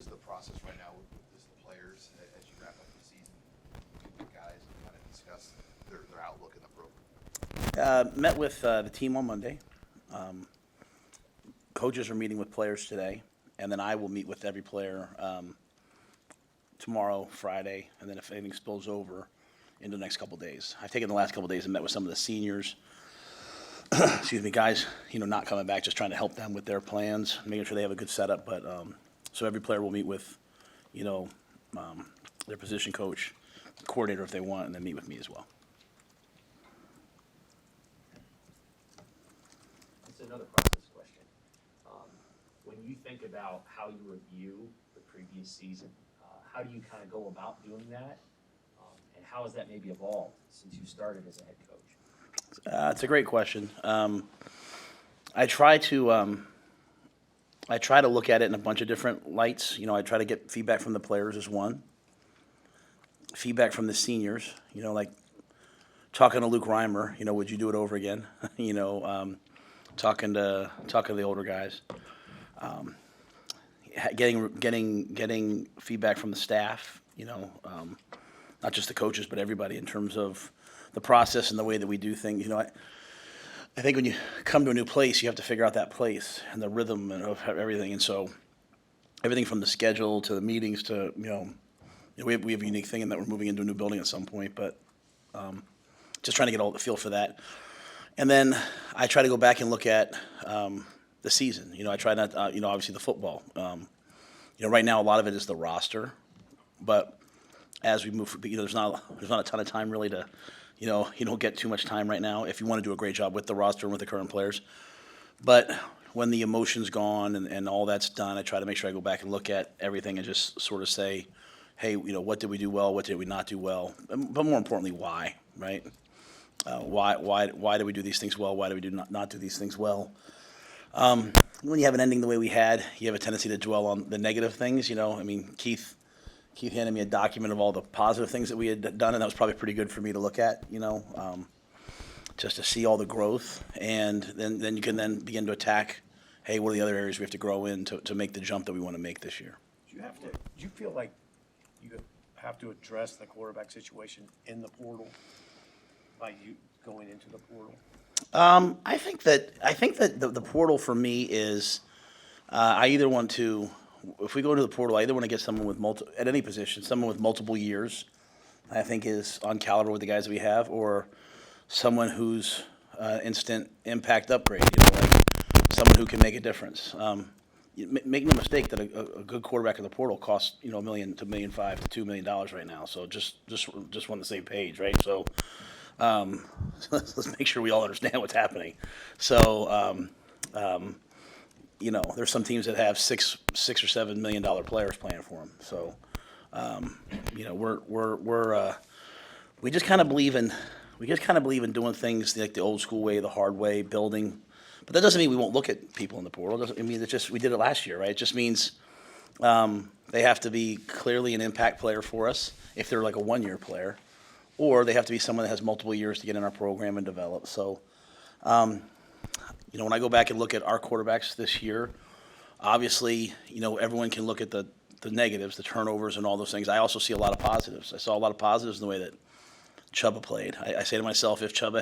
is the process right now with just the players as you wrap up the season? The guys kind of discuss their outlook in the program. Met with the team on Monday. Um, Coaches are meeting with players today, and then I will meet with every player tomorrow, Friday, and then if anything spills over into the next couple of days. I've taken the last couple of days and met with some of the seniors. Excuse me, guys. Not coming back, just trying to help them with their plans, making sure they have a good setup. But so every player will meet with, you know, their position coach, coordinator if they want, and then meet with me as well. It's another process question. When you think about how you review the previous season, how do you kind of go about doing that? And how has that maybe evolved since you started as a head coach? It's a great question. I try to look at it in a bunch of different lights. I try to get feedback from the players as one, feedback from the seniors. Like talking to Luke Reimer. Would you do it over again? Talking to the older guys. Getting feedback from the staff. Not just the coaches, but everybody in terms of the process and the way that we do things. I think when you come to a new place, you have to figure out that place and the rhythm and of everything. And so everything from the schedule to the meetings to, we have a unique thing in that we're moving into a new building at some point, but just trying to get all the feel for that. And then I try to go back and look at the season. I try not, obviously the football. Right now a lot of it is the roster, but as we move, there's not a ton of time really to, you don't get too much time right now if you want to do a great job with the roster and with the current players. But when the emotion's gone and all that's done, I try to make sure I go back and look at everything and just sort of say, hey, what did we do well? What did we not do well? But more importantly, why, right? Why do we do these things well? Why do we not do these things well? When you have an ending the way we had, you have a tendency to dwell on the negative things. Keith handed me a document of all the positive things that we had done, and that was probably pretty good for me to look at, just to see all the growth. And then you can then begin to attack, hey, what are the other areas we have to grow in to make the jump that we want to make this year? Do you feel like you have to address the quarterback situation in the portal by you going into the portal? I think that the portal for me is, I either want to, if we go to the portal, I either want to get someone with at any position, someone with multiple years, I think is on caliber with the guys that we have, or someone who's instant impact upgrade, like someone who can make a difference. Make no mistake that a good quarterback in the portal costs, $1 million to $1.5 million to $2 million right now. So just on the same page, right? So let's make sure we all understand what's happening. So there's some teams that have $6 or $7 million players playing for them. So, we just kind of believe in doing things like the old school way, the hard way, building. But that doesn't mean we won't look at people in the portal. We did it last year, right? It just means they have to be clearly an impact player for us if they're like a one-year player, or they have to be someone that has multiple years to get in our program and develop. So. When I go back and look at our quarterbacks this year, obviously, everyone can look at the negatives, the turnovers and all those things. I also see a lot of positives. I saw a lot of positives in the way that Chuba played. I say to myself, if Chuba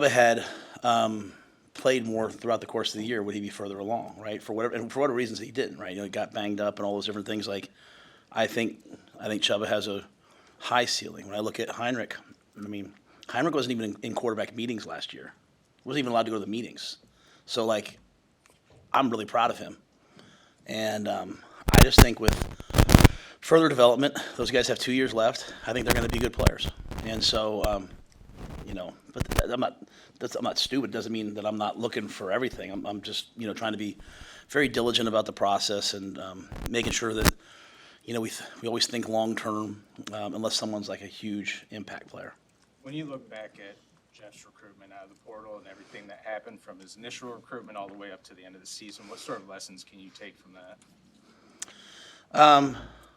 had played more throughout the course of the year, would he be further along, right? For whatever reasons he didn't, right? He got banged up and all those different things. Like, I think Chuba has a high ceiling. When I look at Heinrich, Heinrich wasn't even in quarterback meetings last year. Wasn't even allowed to go to the meetings. So, I'm really proud of him. And I just think with further development, those guys have 2 years left. I think they're going to be good players. And so, but I'm not stupid. It doesn't mean that I'm not looking for everything. I'm just, trying to be very diligent about the process and making sure that, we always think long term, unless someone's like a huge impact player. When you look back at Jeff's recruitment out of the portal and everything that happened from his initial recruitment all the way up to the end of the season, what sort of lessons can you take from that?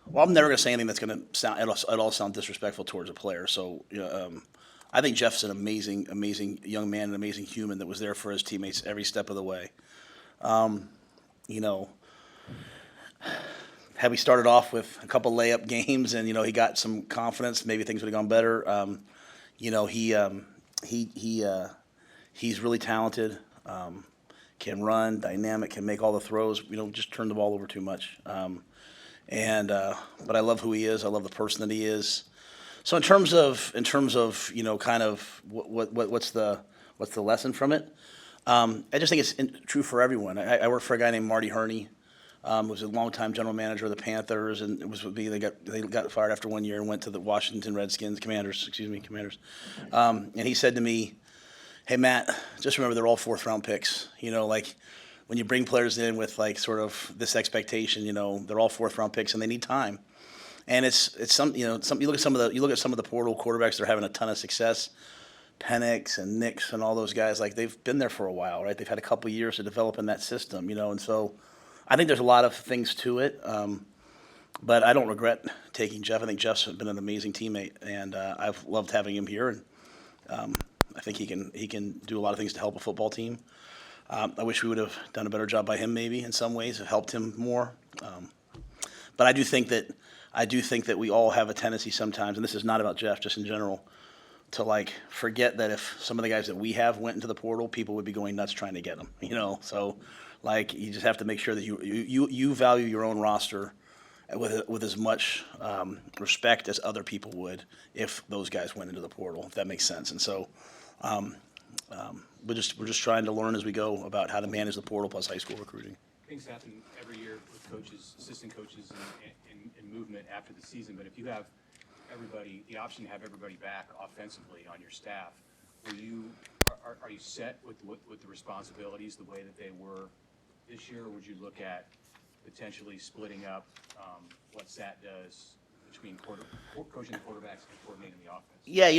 Well, I'm never going to say anything that's going to sound at all sound disrespectful towards a player. So, I think Jeff's an amazing young man, an amazing human that was there for his teammates every step of the way. had we started off with a couple layup games and, he got some confidence, maybe things would have gone better. He's really talented, can run, dynamic, can make all the throws, just turn the ball over too much. But I love who he is. I love the person that he is. So in terms of kind of what's the lesson from it? I just think it's true for everyone. I work for a guy named Marty Herney, was a longtime general manager of the Panthers, and it was with me. They got fired after 1 year and went to the Washington Commanders. And he said to me, "Hey Matt, just remember they're all fourth-round picks. Like when you bring players in with like sort of this expectation, they're all fourth-round picks and they need time." And it's some you look at some of the portal quarterbacks that are having a ton of success. Penix and Nix and all those guys, like they've been there for a while, right? They've had a couple years to develop in that system, and so I think there's a lot of things to it. But I don't regret taking Jeff. I think Jeff's been an amazing teammate, and I've loved having him here. And I think he can do a lot of things to help a football team. I wish we would have done a better job by him, maybe in some ways, have helped him more. But I do think that we all have a tendency sometimes, and this is not about Jeff, just in general, to like forget that if some of the guys that we have went into the portal, people would be going nuts trying to get them. So like you just have to make sure that you value your own roster with as much respect as other people would if those guys went into the portal, if that makes sense. And so we're just trying to learn as we go about how to manage the portal plus high school recruiting. Things happen every year with coaches, assistant coaches, and movement after the season. But if you have the option to have everybody back offensively on your staff, are you set with the responsibilities the way that they were this year, or would you look at potentially splitting up what Sat does between coaching the quarterbacks and coordinating the offense? Yeah,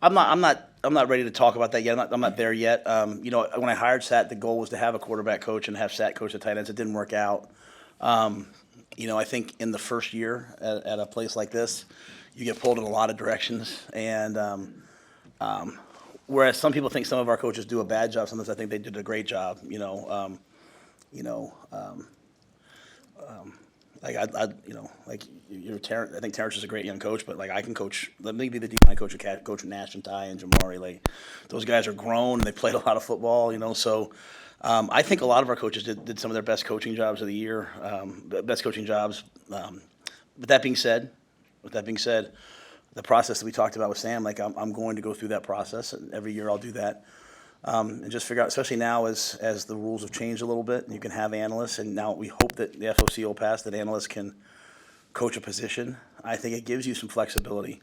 I'm not ready to talk about that yet. I'm not there yet. When I hired Sat, the goal was to have a quarterback coach and have Sat coach the tight ends. It didn't work out. I think in the first year at a place like this, you get pulled in a lot of directions. And whereas some people think some of our coaches do a bad job, sometimes I think they did a great job. I think Terrence is a great young coach, but like I can coach. Let me be the D-line coach with Nash and Ty and Jamari. Like those guys are grown. They played a lot of football. So. I think a lot of our coaches did some of their best coaching jobs of the year, best coaching jobs. With that being said, the process that we talked about with Sam, like I'm going to go through that process, and every year I'll do that, and just figure out, especially now as the rules have changed a little bit, and you can have analysts, and now we hope that the FOC will pass, that analysts can coach a position. I think it gives you some flexibility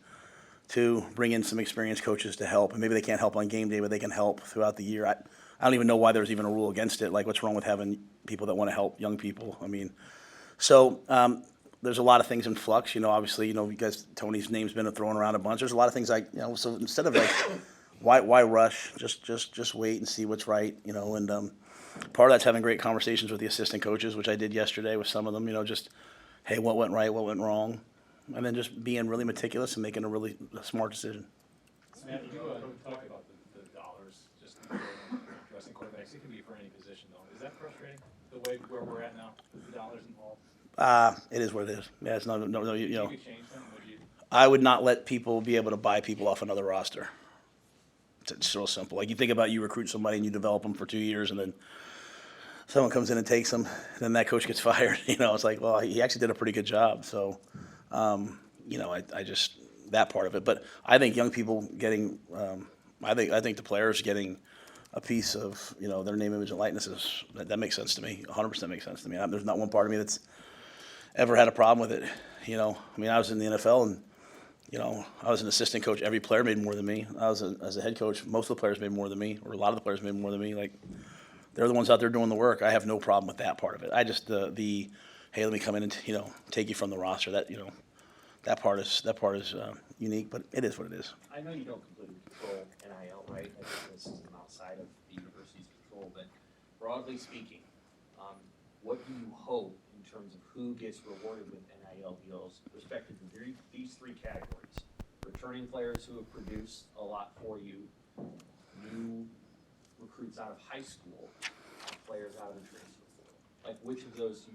to bring in some experienced coaches to help, and maybe they can't help on game day, but they can help throughout the year. I don't even know why there's even a rule against it. Like, what's wrong with having people that want to help young people? I mean, so there's a lot of things in flux. Obviously, you guys, Tony's name's been thrown around a bunch. There's a lot of things so instead of like, why rush? Just wait and see what's right. And part of that's having great conversations with the assistant coaches, which I did yesterday with some of them. Just, hey, what went right, what went wrong, and then just being really meticulous and making a really smart decision. Matt, you talk about the dollars, just addressing quarterbacks. It can be for any position, though. Is that frustrating, the way where we're at now, with the dollars involved? It is what it is. Yeah, it's no. You could change them, would you? I would not let people be able to buy people off another roster. It's real simple. Like you think about, you recruit somebody and you develop them for 2 years, and then someone comes in and takes them, and then that coach gets fired. It's like, well, he actually did a pretty good job. So, I just that part of it. But I think young people getting, I think the players getting a piece of their name, image, and likeness that makes sense to me. 100% makes sense to me. There's not one part of me that's ever had a problem with it. I was in the NFL and. I was an assistant coach. Every player made more than me. As a head coach, most of the players made more than me, or a lot of the players made more than me. Like, they're the ones out there doing the work. I have no problem with that part of it. I just the hey, let me come in and take you from the roster. That part is unique, but it is what it is. I know you don't completely control NIL, right? That's the system outside of the university's control. But broadly speaking, what do you hope in terms of who gets rewarded with NIL deals, respective to these three categories? Returning players who have produced a lot for you, new recruits out of high school, players out of the transfer Like, which of those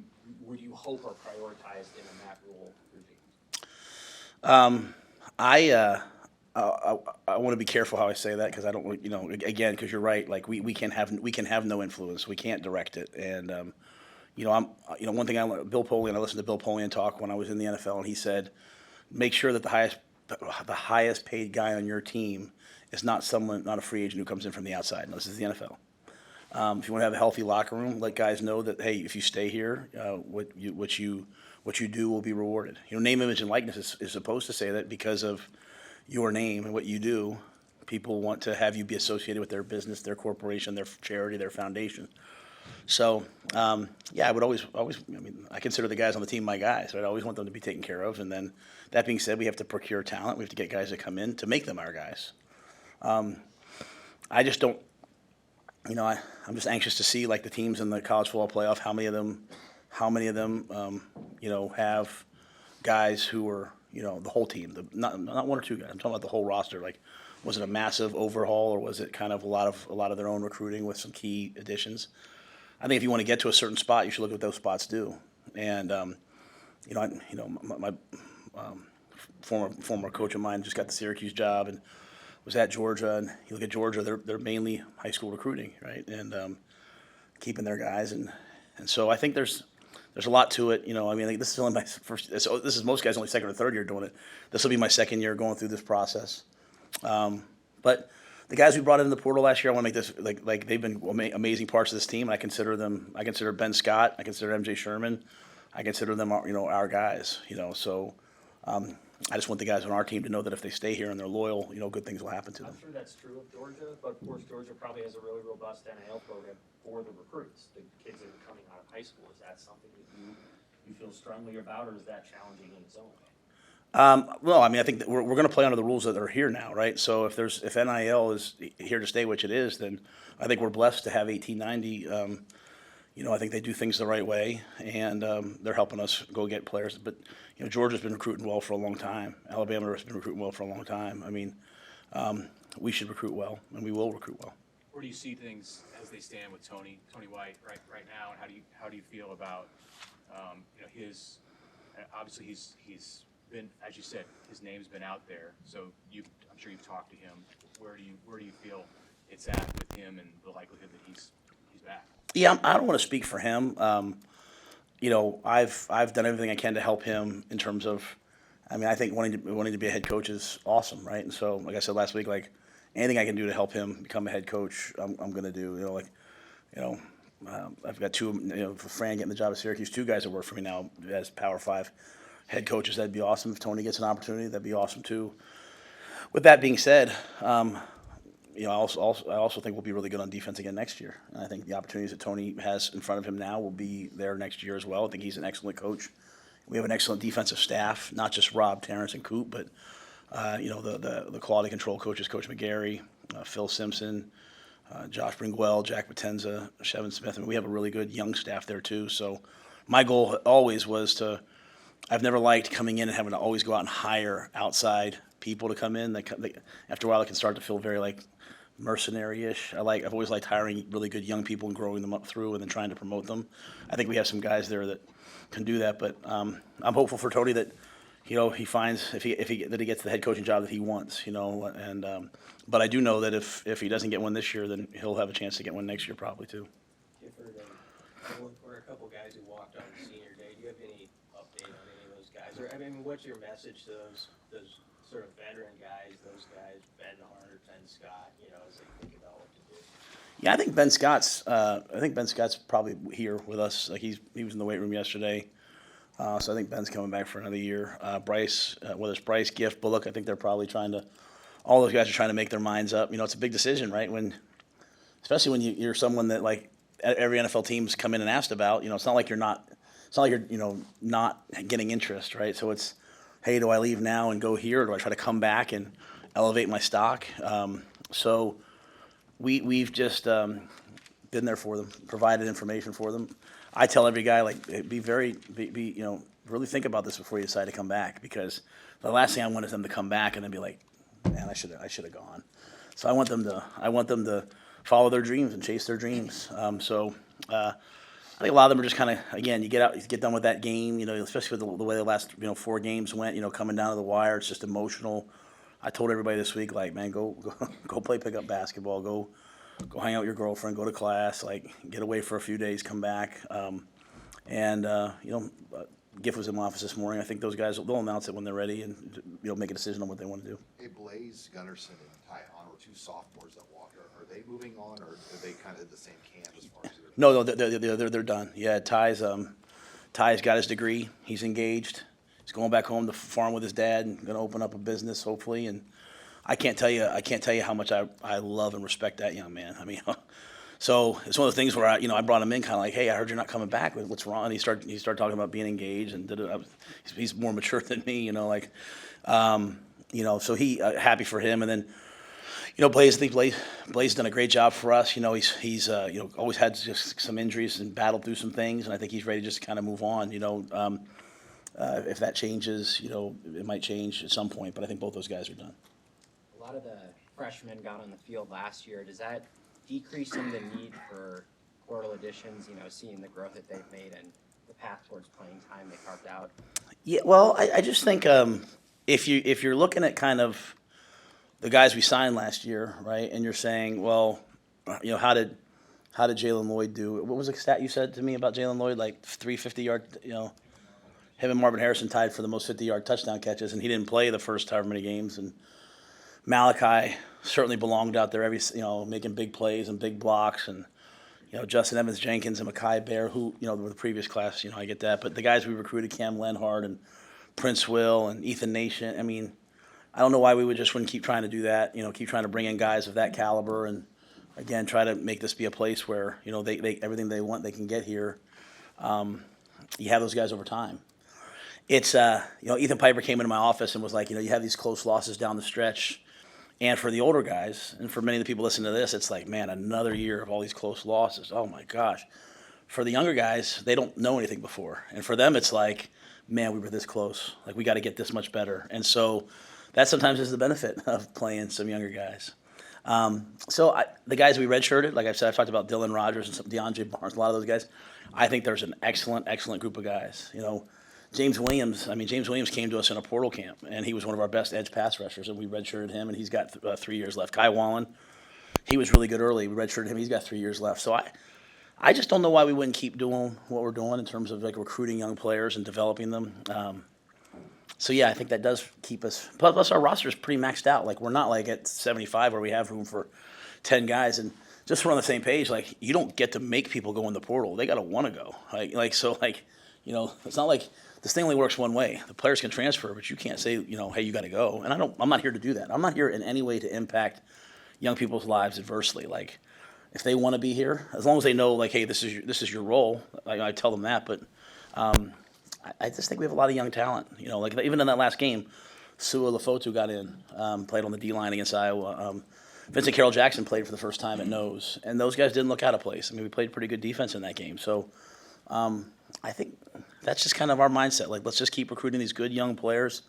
would you hope are prioritized in a Matt Rhule regime? I want to be careful how I say that because I don't, again, because you're right. Like we can have no influence. We can't direct it. And one thing Bill Polian. I listened to Bill Polian talk when I was in the NFL, and he said, make sure that the highest paid guy on your team is not a free agent who comes in from the outside. No, this is the NFL. If you want to have a healthy locker room, let guys know that, hey, if you stay here, what you do will be rewarded. Name, image, and likeness is supposed to say that because of your name and what you do. People want to have you be associated with their business, their corporation, their charity, their foundation. So, I would always, I consider the guys on the team my guys. Right? I always want them to be taken care of. And then, that being said, we have to procure talent. We have to get guys that come in to make them our guys. I just don't. I'm just anxious to see like the teams in the college football playoff. How many of them, have guys who are, the whole team, not one or two guys. I'm talking about the whole roster. Like, was it a massive overhaul or was it kind of a lot of their own recruiting with some key additions? I think if you want to get to a certain spot, you should look at what those spots do. And my former coach of mine just got the Syracuse job and was at Georgia, and you look at Georgia, they're mainly high school recruiting, right, and keeping their guys, and so I think there's a lot to it. Like this is only my first. This is most guys' only second or third year doing it. This will be my second year going through this process. But the guys we brought into the portal last year, I want to make this like they've been amazing parts of this team. And I consider Ben Scott, I consider MJ Sherman, I consider them our guys. So. I just want the guys on our team to know that if they stay here and they're loyal, good things will happen to them. I'm sure that's true of Georgia, but of course Georgia probably has a really robust NIL program for the recruits, the kids that are coming out of high school. Is that something that you feel strongly about, or is that challenging in its own way? Well, I think that we're going to play under the rules that are here now, right? So if NIL is here to stay, which it is, then I think we're blessed to have 1890. I think they do things the right way, and they're helping us go get players. But Georgia's been recruiting well for a long time. Alabama has been recruiting well for a long time. We should recruit well, and we will recruit well. Where do you see things as they stand with Tony White right now, and how do you feel about his? Obviously, he's been, as you said, his name's been out there. So I'm sure you've talked to him. Where do you feel it's at with him and the likelihood that he's back? Yeah, I don't want to speak for him. I've done everything I can to help him in terms of, I think wanting to be a head coach is awesome, right? And so, like I said last week, like anything I can do to help him become a head coach, I'm going to do. I've got two, for Fran getting the job at Syracuse, two guys that work for me now as Power 5 head coaches. That'd be awesome. If Tony gets an opportunity, that'd be awesome too. With that being said, I also think we'll be really good on defense again next year. And I think the opportunities that Tony has in front of him now will be there next year as well. I think he's an excellent coach. We have an excellent defensive staff, not just Rob, Terrence, and Coop, but the quality control coaches, Coach McGarry, Phil Simpson, Josh Bringwell, Jack Potenza, Shevin Smith. We have a really good young staff there too. So my goal always was I've never liked coming in and having to always go out and hire outside people to come in. After a while, it can start to feel very like mercenary-ish. I've always liked hiring really good young people and growing them up through and then trying to promote them. I think we have some guys there that can do that, but I'm hopeful for Tony that he finds if he gets the head coaching job that he wants, and but I do know that if he doesn't get one this year, then he'll have a chance to get one next year probably too. Gifford, for a couple guys who walked on senior day, do you have any update on any of those guys? Or what's your message to those sort of veteran guys, those guys, Ben Hart, Ben Scott, as they think about what to do? Yeah, I think Ben Scott's probably here with us. Like he was in the weight room yesterday, so I think Ben's coming back for another year. Bryce, whether it's Bryce, Gift, Bullock, I think they're probably all those guys are trying to make their minds up. It's a big decision, right? Especially when you're someone that like every NFL team's come in and asked about. It's not like you're not getting interest, right? So it's, hey, do I leave now and go here, or do I try to come back and elevate my stock? So we've just been there for them, provided information for them. I tell every guy, like, really think about this before you decide to come back, because the last thing I want is them to come back and then be like, man, I should have gone. So I want them to follow their dreams and chase their dreams. I think a lot of them are just kind of, again, you get done with that game, especially with the way the last 4 games went, coming down to the wire. It's just emotional. I told everybody this week, like, man, go play pickup basketball, go hang out with your girlfriend, go to class, like, get away for a few days, come back. Giff was in my office this morning. I think those guys they'll announce it when they're ready and make a decision on what they want to do. Hey, Blaze Gunnarsson and Ty Hahn were 2 sophomores that walked. Are they moving on, or are they kind of in the same camp as far as their? No, they're done. Yeah, Ty's got his degree. He's engaged. He's going back home to farm with his dad and going to open up a business hopefully. And I can't tell you how much I love and respect that young man. I mean, so it's one of the things where I brought him in kind of like, hey, I heard you're not coming back. What's wrong? And he started talking about being engaged and he's more mature than me. So he happy for him. And then Blaze done a great job for us. He's always had just some injuries and battled through some things, and I think he's ready to just kind of move on. If that changes, it might change at some point, but I think both those guys are done. A lot of the freshmen got on the field last year. Does that decrease some of the need for portal additions, seeing the growth that they've made and the path towards playing time they carved out? Yeah, well, I just think if you're looking at kind of the guys we signed last year, right, and you're saying, well, how did Jalen Lloyd do? What was the stat you said to me about Jalen Lloyd? Like 350-yard, him and Marvin Harrison tied for the most 50-yard touchdown catches, and he didn't play the first however many games. And Malachi certainly belonged out there, making big plays and big blocks, and Justin Evans Jenkins and Mekhi Bear, who were the previous class. I get that, but the guys we recruited, Cam Lenhart and Prince Will and Ethan Nation. I mean, I don't know why we wouldn't keep trying to do that. Keep trying to bring in guys of that caliber, and again, try to make this be a place where they everything they want they can get here. You have those guys over time. It's Ethan Piper came into my office and was like, you have these close losses down the stretch, and for the older guys and for many of the people listening to this, it's like, man, another year of all these close losses. Oh my gosh. For the younger guys, they don't know anything before, and for them, it's like, man, we were this close. Like, we got to get this much better, and so that sometimes is the benefit of playing some younger guys. The guys we redshirted, like I said, I've talked about Dylan Rogers and some DeAndre Barnes, a lot of those guys. I think there's an excellent group of guys. James Williams came to us in a portal camp, and he was one of our best edge pass rushers, and we redshirted him, and he's got 3 years left. Kai Wallen, he was really good early. We redshirted him. He's got 3 years left. So I just don't know why we wouldn't keep doing what we're doing in terms of like recruiting young players and developing them. So yeah, I think that does keep us. Plus, our roster is pretty maxed out. Like, we're not like at 75 where we have room for 10 guys. And just so we're on the same page, like, you don't get to make people go in the portal. They got to want to go. It's not like this thing only works one way. The players can transfer, but you can't say, hey, you got to go. And I'm not here to do that. I'm not here in any way to impact young people's lives adversely. Like, if they want to be here, as long as they know, like, hey, this is your role. I tell them that, but. I just think we have a lot of young talent. Even in that last game, Sua Lefotu got in, played on the D-line against Iowa. Vincent Carroll Jackson played for the first time at nose, and those guys didn't look out of place. I mean, we played pretty good defense in that game. So I think that's just kind of our mindset. Like, let's just keep recruiting these good young players.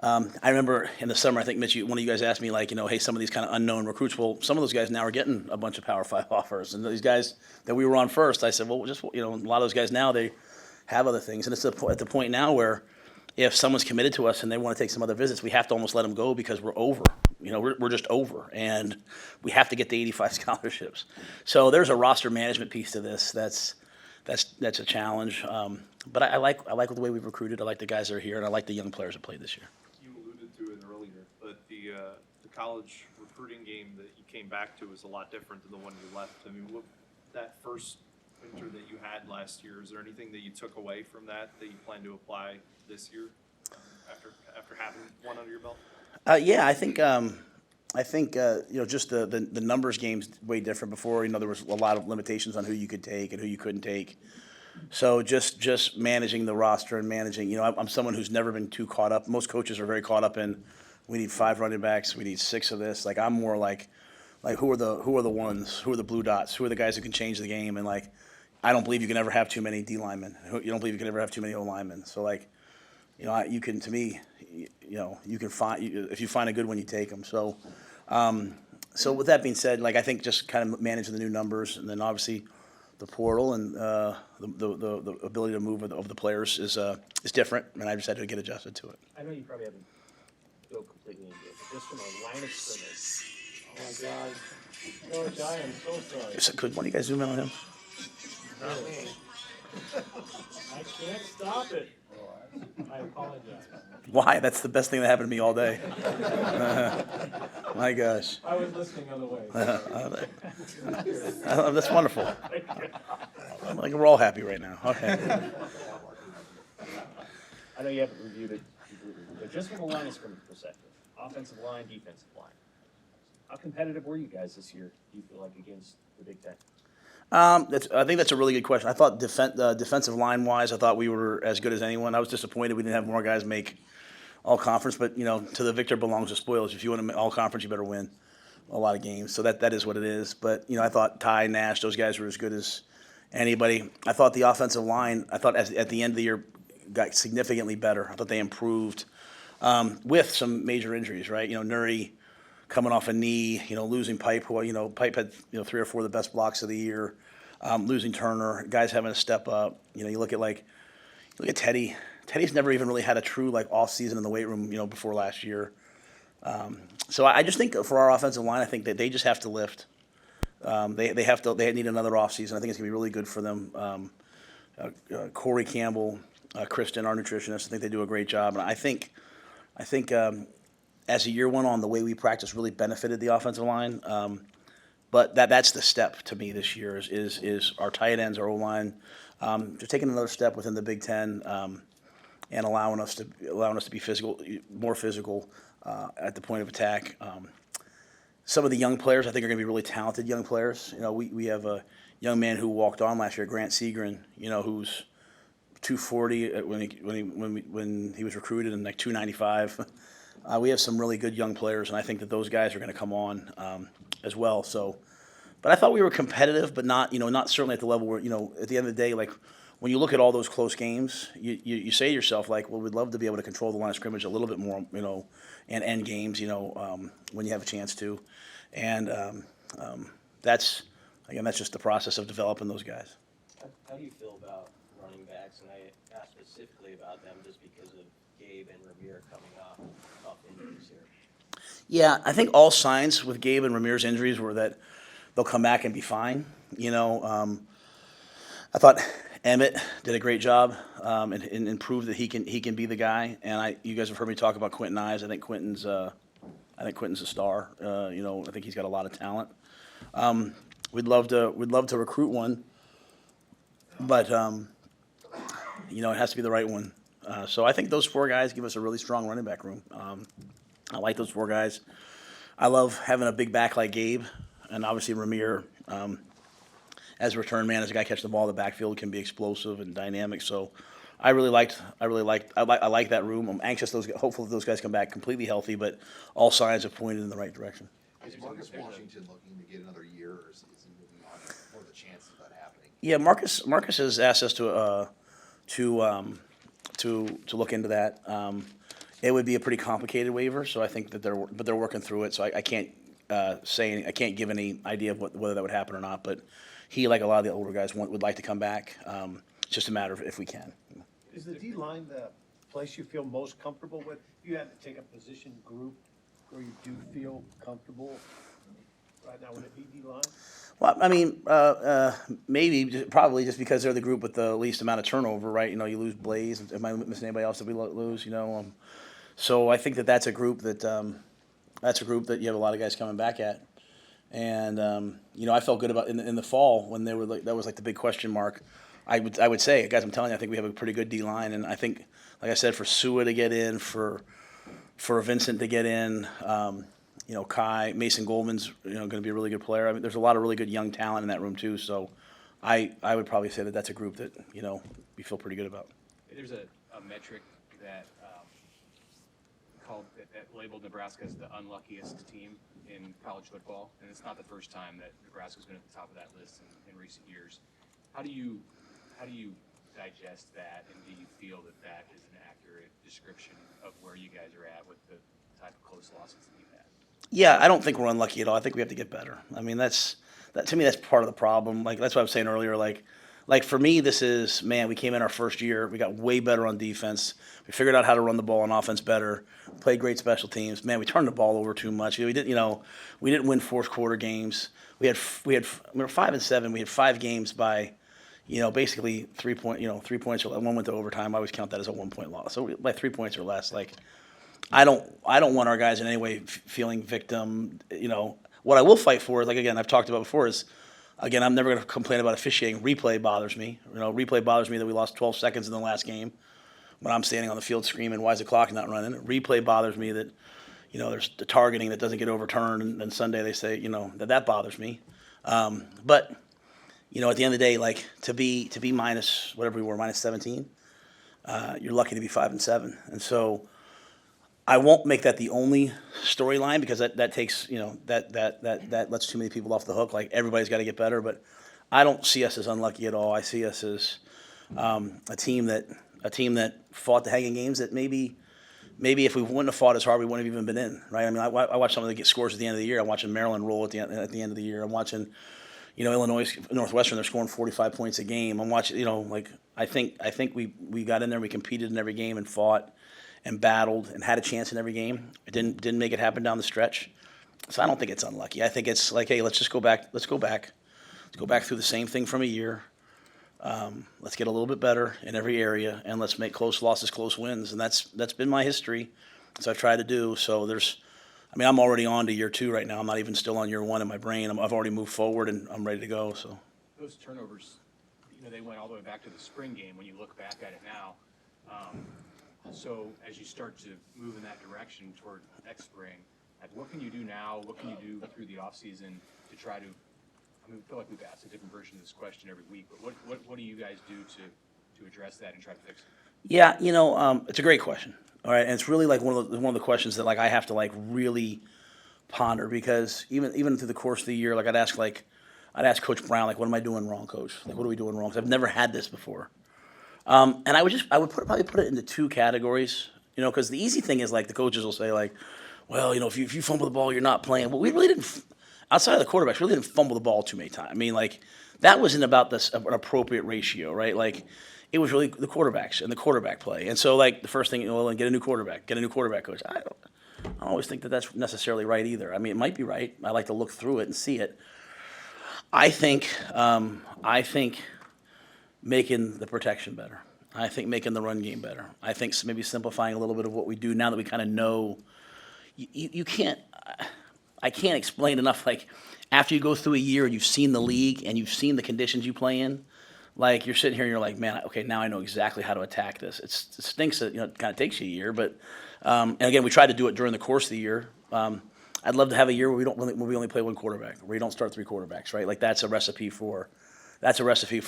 I remember in the summer, I think, Mitch, one of you guys asked me, like, hey, some of these kind of unknown recruits, well, some of those guys now are getting a bunch of Power 5 offers. And these guys that we were on first, I said, well, just, a lot of those guys now, they have other things. And it's at the point now where if someone's committed to us and they want to take some other visits, we have to almost let them go because we're over. We're just over. And we have to get the 85 scholarships. So there's a roster management piece to this that's a challenge. But I like the way we've recruited. I like the guys that are here, and I like the young players that played this year. You alluded to it earlier, but the college recruiting game that you came back to is a lot different than the one you left. I mean, that first winter that you had last year, is there anything that you took away from that you plan to apply this year after having one under your belt? Yeah, I think just the numbers game's way different. Before, there was a lot of limitations on who you could take and who you couldn't take. So just managing the roster and managing, I'm someone who's never been too caught up. Most coaches are very caught up in, we need 5 running backs, we need 6 of this. Like, I'm more like who are the ones, who are the blue dots, who are the guys who can change the game, and like, I don't believe you can ever have too many D linemen. You don't believe you can ever have too many O linemen. So like, you can, to me, you can find, if you find a good one, you take them. So, so with that being said, like, I think just kind of managing the new numbers, and then obviously the portal and the ability to move of the players is different, and I just had to get adjusted to it. I know you probably haven't built completely into it, but just from a line of scrimmage. Oh, my God. Coach, I am so sorry. Could one of you guys zoom in on him? I can't stop it. I apologize. Why? That's the best thing that happened to me all day. My gosh. I was listening on the way. That's wonderful. Like we're all happy right now. Okay. I know you haven't reviewed it completely, but just from a line of scrimmage perspective, offensive line, defensive line, how competitive were you guys this year, do you feel like, against the Big Ten? I think that's a really good question. I thought defensive line wise, I thought we were as good as anyone. I was disappointed we didn't have more guys make all conference, but to the victor belongs the spoils. If you want to make all conference, you better win a lot of games. So that is what it is. But I thought Ty, Nash, those guys were as good as anybody. I thought the offensive line, at the end of the year, got significantly better. I thought they improved with some major injuries. Right, Nuri coming off a knee, losing Pipe, who, Pipe had, 3 or 4 of the best blocks of the year, losing Turner, guys having to step up. You look at Teddy. Teddy's never even really had a true, off season in the weight room, before last year. So I just think for our offensive line, I think that they just have to lift. They need another off season. I think it's going to be really good for them. Corey Campbell, Kristen, our nutritionist, I think they do a great job. And I think as the year went on, the way we practiced really benefited the offensive line. But that's the step to me this year is our tight ends, our O-line, just taking another step within the Big Ten and allowing us to be more physical at the point of attack. Some of the young players I think are going to be really talented young players. We have a young man who walked on last year, Grant Segrin, who's 240 when he was recruited and 295. We have some really good young players, and I think that those guys are going to come on as well. So, but I thought we were competitive, but not certainly at the level where at the end of the day, when you look at all those close games, you say to yourself well, we'd love to be able to control the line of scrimmage a little bit more, and end games, when you have a chance to, and that's just the process of developing those guys. How do you feel about running backs? And I asked specifically about them just because of Gabe and Ramir coming off injuries here. Yeah, I think all signs with Gabe and Ramir's injuries were that they'll come back and be fine. I thought Emmett did a great job and proved that he can be the guy. And you guys have heard me talk about Quentin Ives. I think Quentin's a star. I think he's got a lot of talent. We'd love to recruit one, but it has to be the right one. So I think those 4 guys give us a really strong running back room. I like those 4 guys. I love having a big back like Gabe, and obviously Ramir, as a return man, as a guy catching the ball in the backfield, can be explosive and dynamic. So I like that room. I'm anxious hopefully those guys come back completely healthy, but all signs have pointed in the right direction. Is Marcus Washington looking to get another year, or is he moving on? What are the chances of that happening? Yeah, Marcus has asked us to look into that. It would be a pretty complicated waiver, so I think that they're working through it. So I can't I can't give any idea of whether that would happen or not. But he, like a lot of the older guys, would like to come back. It's just a matter of if we can. Is the D-line the place you feel most comfortable with? If you had to take a position group where you do feel comfortable right now, would it be D-line? Well, I mean, probably just because they're the group with the least amount of turnover, right? You lose Blaze. Am I missing anybody else that we lose? So I think that's a group that you have a lot of guys coming back at, and I felt good about in the fall when they were that was the big question mark. I would say, guys, I'm telling you, I think we have a pretty good D line, and I think, like I said, for Sua to get in, for Vincent to get in. Kai, Mason Goldman's going to be a really good player. I mean, there's a lot of really good young talent in that room too. So, I would probably say that's a group that we feel pretty good about. There's a metric that that labeled Nebraska as the unluckiest team in college football, and it's not the first time that Nebraska's been at the top of that list in recent years. How do you digest that, and do you feel that is an accurate description of where you guys are at with the type of close losses that you've had? Yeah, I don't think we're unlucky at all. I think we have to get better. I mean, that's that to me, that's part of the problem. Like, that's what I was saying earlier. Like for me, this is, man, we came in our first year. We got way better on defense. We figured out how to run the ball on offense better. Played great special teams. Man, we turned the ball over too much. We didn't win fourth quarter games. We were 5-7. We had 5 games by, basically 3 points or less. One went to overtime. I always count that as a 1-point loss. So by 3 points or less, like, I don't want our guys in any way feeling victim. What I will fight for is, like, again, I've talked about before is, again, I'm never going to complain about officiating. Replay bothers me. Replay bothers me that we lost 12 seconds in the last game when I'm standing on the field screaming, why is the clock not running? Replay bothers me that, there's the targeting that doesn't get overturned, and then Sunday they say, that bothers me. But, at the end of the day, like, to be minus whatever we were, minus 17, you're lucky to be 5-7. And so I won't make that the only storyline, because that takes, that lets too many people off the hook. Like, everybody's got to get better, but I don't see us as unlucky at all. I see us as a team that fought the hanging games that maybe if we wouldn't have fought as hard, we wouldn't have even been in, right? I mean, I watch some of them get scores at the end of the year. I'm watching Maryland roll at the end of the year. I'm watching, Illinois, Northwestern, they're scoring 45 points a game. I'm watching, I think we got in there, we competed in every game and fought and battled and had a chance in every game. It didn't make it happen down the stretch. So I don't think it's unlucky. I think it's like, hey, let's go back through the same thing from a year. Let's get a little bit better in every area, and let's make close losses close wins. And that's been my history. So I've tried to do. So I'm already on to year 2 right now. I'm not even still on year 1 in my brain. I've already moved forward, and I'm ready to go. So Those turnovers, they went all the way back to the spring game when you look back at it now. So as you start to move in that direction toward next spring, like, what can you do now? What can you do through the offseason to try to, I feel like we've asked a different version of this question every week, but what do you guys do to address that and try to fix it? yeah, it's a great question. All right, and it's really like one of the questions that, like, I have to, like, really ponder, because even through the course of the year, like, I'd ask Coach Brown, like, what am I doing wrong, Coach? Like, what are we doing wrong? 'Cause I've never had this before. And I would probably put it into 2 categories, because the easy thing is, like, the coaches will say, like, well, if you fumble the ball, you're not playing. Well, we really didn't, outside of the quarterbacks, really didn't fumble the ball too many times. I mean, like, that wasn't about an appropriate ratio, right? Like, it was really the quarterbacks and the quarterback play. And so, like, the first thing, get a new quarterback coach. I don't always think that that's necessarily right either. I mean, it might be right. I like to look through it and see it. I think making the protection better. I think making the run game better. I think maybe simplifying a little bit of what we do now that we kind of know. You can't. I can't explain enough. Like, after you go through a year and you've seen the league and you've seen the conditions you play in, like, you're sitting here and you're like, man, okay, now I know exactly how to attack this. It stinks that it kind of takes you a year, but and again, we try to do it during the course of the year. I'd love to have a year where we only play one quarterback, where you don't start 3 quarterbacks, right? Like, that's a recipe for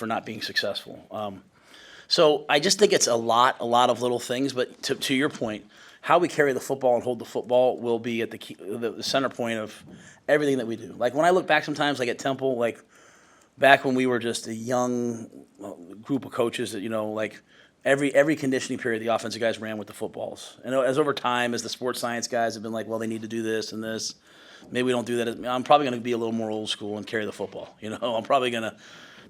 not being successful. So I just think it's a lot of little things. But to your point, how we carry the football and hold the football will be at the center point of everything that we do. Like, when I look back sometimes, like at Temple, like back when we were just a young group of coaches that, like every conditioning period, the offensive guys ran with the footballs. And as over time, as the sports science guys have been like, well, they need to do this and this. Maybe we don't do that. I'm probably going to be a little more old school and carry the football. I'm probably going to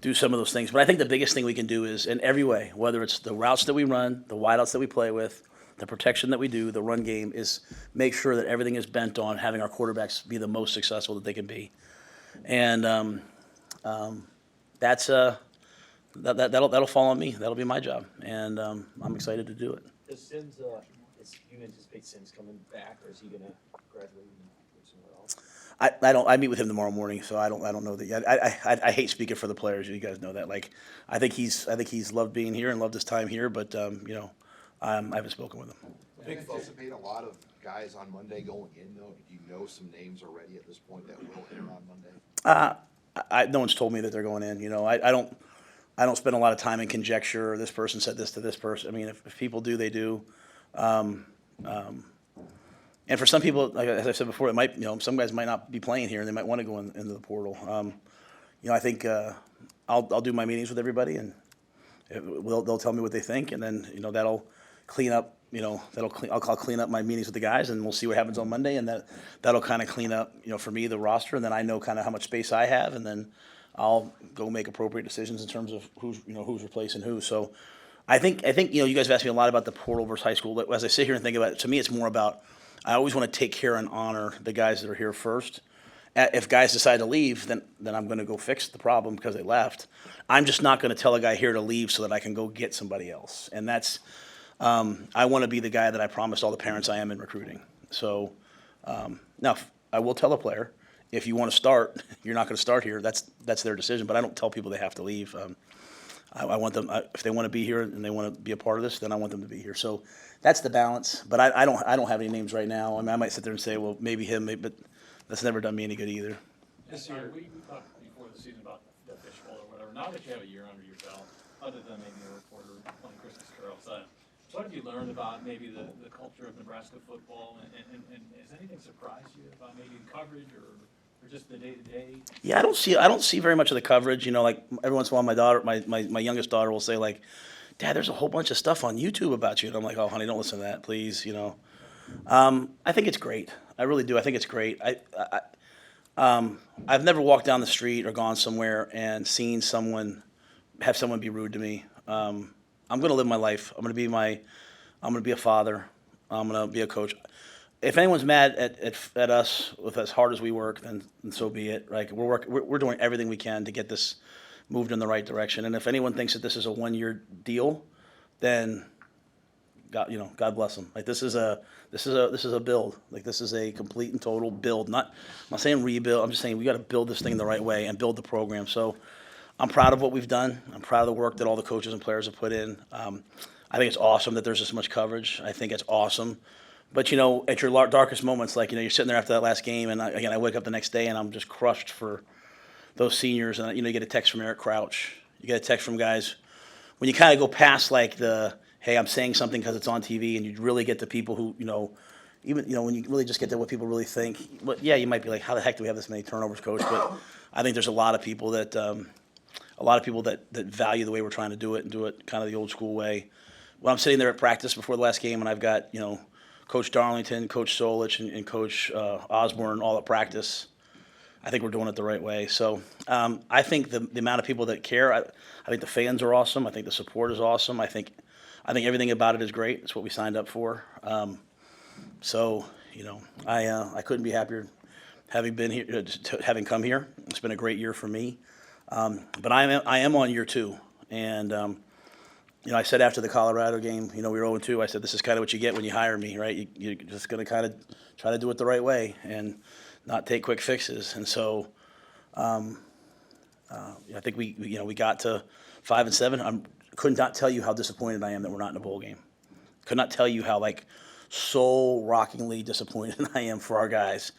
do some of those things. But I think the biggest thing we can do is, in every way, whether it's the routes that we run, the wideouts that we play with, the protection that we do, the run game, is make sure that everything is bent on having our quarterbacks be the most successful that they can be. And that'll fall on me. That'll be my job. And I'm excited to do it. Does Sims, do you anticipate Sims coming back, or is he gonna graduate and go somewhere else? I meet with him tomorrow morning, so I don't know that yet. I hate speaking for the players. You guys know that. Like, I think he's loved being here and loved his time here, but I haven't spoken with him. Do you anticipate a lot of guys on Monday going in, though? Do you know some names already at this point that will enter on Monday? No one's told me that they're going in. I don't spend a lot of time in conjecture. This person said this to this person. I mean, if people do, they do. And for some people, like as I said before, it might, some guys might not be playing here and they might want to go into the portal. I think I'll do my meetings with everybody, and they'll tell me what they think, and then that'll clean up I'll clean up my meetings with the guys, and we'll see what happens on Monday, and that'll kind of clean up, for me, the roster, and then I know kind of how much space I have, and then I'll go make appropriate decisions in terms of who's replacing who. So I think you guys have asked me a lot about the portal versus high school. But as I sit here and think about it, to me, it's more about I always want to take care and honor the guys that are here first. If guys decide to leave, then I'm going to go fix the problem because they left. I'm just not going to tell a guy here to leave so that I can go get somebody else. And that's I want to be the guy that I promised all the parents I am in recruiting. So now I will tell a player, if you want to start, you're not going to start here. That's their decision. But I don't tell people they have to leave. I want them if they want to be here and they want to be a part of this, then I want them to be here. So that's the balance. But I don't have any names right now. I mean, I might sit there and say, well, maybe him, but that's never done me any good either. This year, we talked before the season about the fishbowl or whatever. Now that you have a year under your belt, other than maybe a reporter playing Christmas carols, what have you learned about maybe the culture of Nebraska football? And has anything surprised you about maybe coverage or just the day-to-day? Yeah, I don't see very much of the coverage. Like every once in a while, my youngest daughter will say like, "Dad, there's a whole bunch of stuff on YouTube about you." And I'm like, "Oh, honey, don't listen to that, please." I think it's great. I really do. I think it's great. I've never walked down the street or gone somewhere and seen someone be rude to me. I'm going to live my life. I'm going to be a father. I'm going to be a coach. If anyone's mad at us with as hard as we work, then so be it. Like we're doing everything we can to get this moved in the right direction. And if anyone thinks that this is a 1-year deal, then God bless them. Like this is a build. Like this is a complete and total build. I'm not saying rebuild. I'm just saying we got to build this thing the right way and build the program. So I'm proud of what we've done. I'm proud of the work that all the coaches and players have put in. I think it's awesome that there's this much coverage. I think it's awesome. But, at your darkest moments, like, you're sitting there after that last game, and I wake up the next day, and I'm just crushed for those seniors. And, you get a text from Eric Crouch. You get a text from guys. When you kind of go past, like, hey, I'm saying something because it's on TV, and you really get to people who, even, when you really just get to what people really think. But, yeah, you might be like, how the heck do we have this many turnovers, Coach? But I think there's a lot of people that value the way we're trying to do it and do it kind of the old school way. When I'm sitting there at practice before the last game, and I've got, Coach Darlington, Coach Solich, and Coach Osborne all at practice, I think we're doing it the right way. So I think the amount of people that care, I think the fans are awesome. I think the support is awesome. I think everything about it is great. It's what we signed up for. So I couldn't be happier having been here, having come here. It's been a great year for me. But I am on year 2, and I said after the Colorado game, we were 0-2. I said, this is kind of what you get when you hire me, right? You're just going to kind of try to do it the right way and not take quick fixes. And so, I think we got to 5-7. I could not tell you how disappointed I am that we're not in a bowl game. Could not tell you how soul-rockingly disappointed I am for our guys.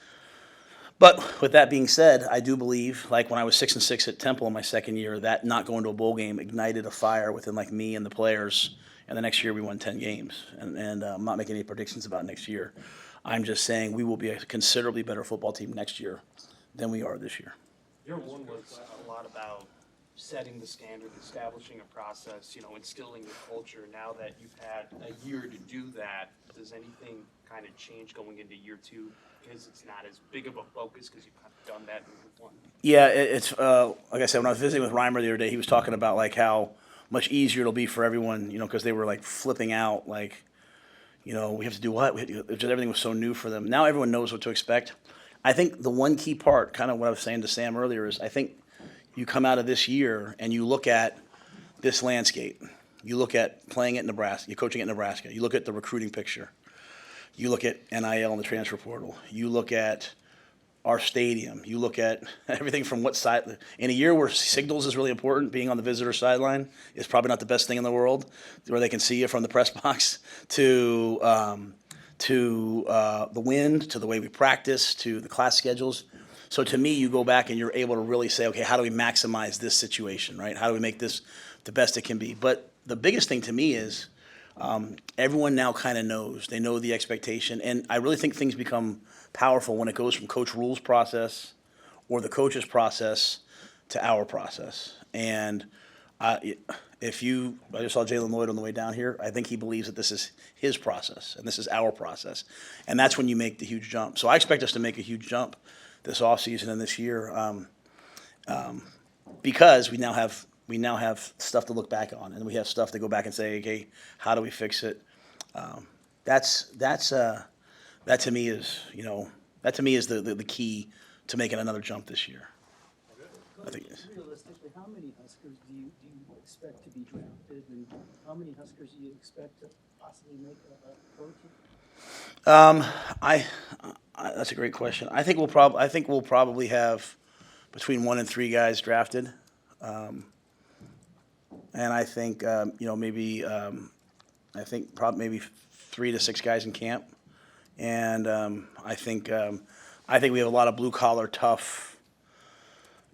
But with that being said, I do believe, like when I was 6-6 at Temple in my second year, that not going to a bowl game ignited a fire within me and the players. And the next year we won 10 games. And I'm not making any predictions about next year. I'm just saying we will be a considerably better football team next year than we are this year. Year 1 was a lot about setting the standard, establishing a process, instilling your culture. Now that you've had a year to do that, does anything kind of change going into year 2? Because it's not as big of a focus because you've kind of done that in year 1. Yeah, it's like I said, when I was visiting with Reimer the other day, he was talking about how much easier it'll be for everyone, because they were flipping out, we have to do what? Everything was so new for them. Now everyone knows what to expect. I think the one key part, kind of what I was saying to Sam earlier, is I think you come out of this year and you look at this landscape. You look at playing at Nebraska, you're coaching at Nebraska. You look at the recruiting picture. You look at NIL and the transfer portal. You look at our stadium. You look at everything from what side. In a year where signals is really important, being on the visitor sideline is probably not the best thing in the world, where they can see you from the press box, to the wind, to the way we practice, to the class schedules. So to me, you go back and you're able to really say, okay, how do we maximize this situation, right? How do we make this the best it can be? But the biggest thing to me is everyone now kind of knows. They know the expectation. And I really think things become powerful when it goes from Coach Rhule's process or the coach's process to our process. And I just saw Jalen Lloyd on the way down here. I think he believes that this is his process and this is our process. And that's when you make the huge jump. So I expect us to make a huge jump this offseason and this year because we now have stuff to look back on, and we have stuff to go back and say, okay, how do we fix it? That to me is the key to making another jump this year. I think Realistically, how many Huskers do you expect to be drafted, and how many Huskers do you expect to possibly make a pro team? That's a great question. I think we'll probably have between 1 and 3 guys drafted, and I think maybe 3 to 6 guys in camp, and I think we have a lot of blue collar tough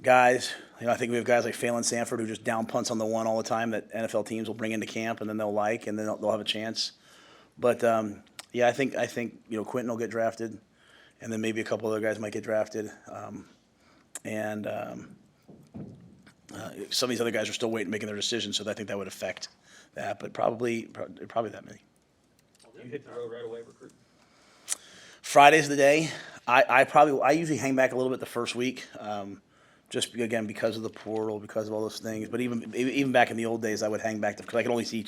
guys. I think we have guys like Phelan Sanford who just down punts on the one all the time that NFL teams will bring into camp, and then they'll and then they'll have a chance. But I think Quentin will get drafted, and then maybe a couple other guys might get drafted, and some of these other guys are still making their decisions, so I think that would affect that. But probably that many. You hit the road right away recruiting. Friday's the day. I usually hang back a little bit the first week. Just again because of the portal, because of all those things. But even back in the old days, I would hang back because I could only see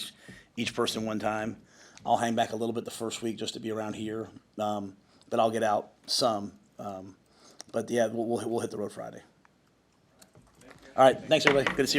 each person one time. I'll hang back a little bit the first week just to be around here, but I'll get out some. But yeah, we'll hit the road Friday. All right, thanks everybody. Good to see you.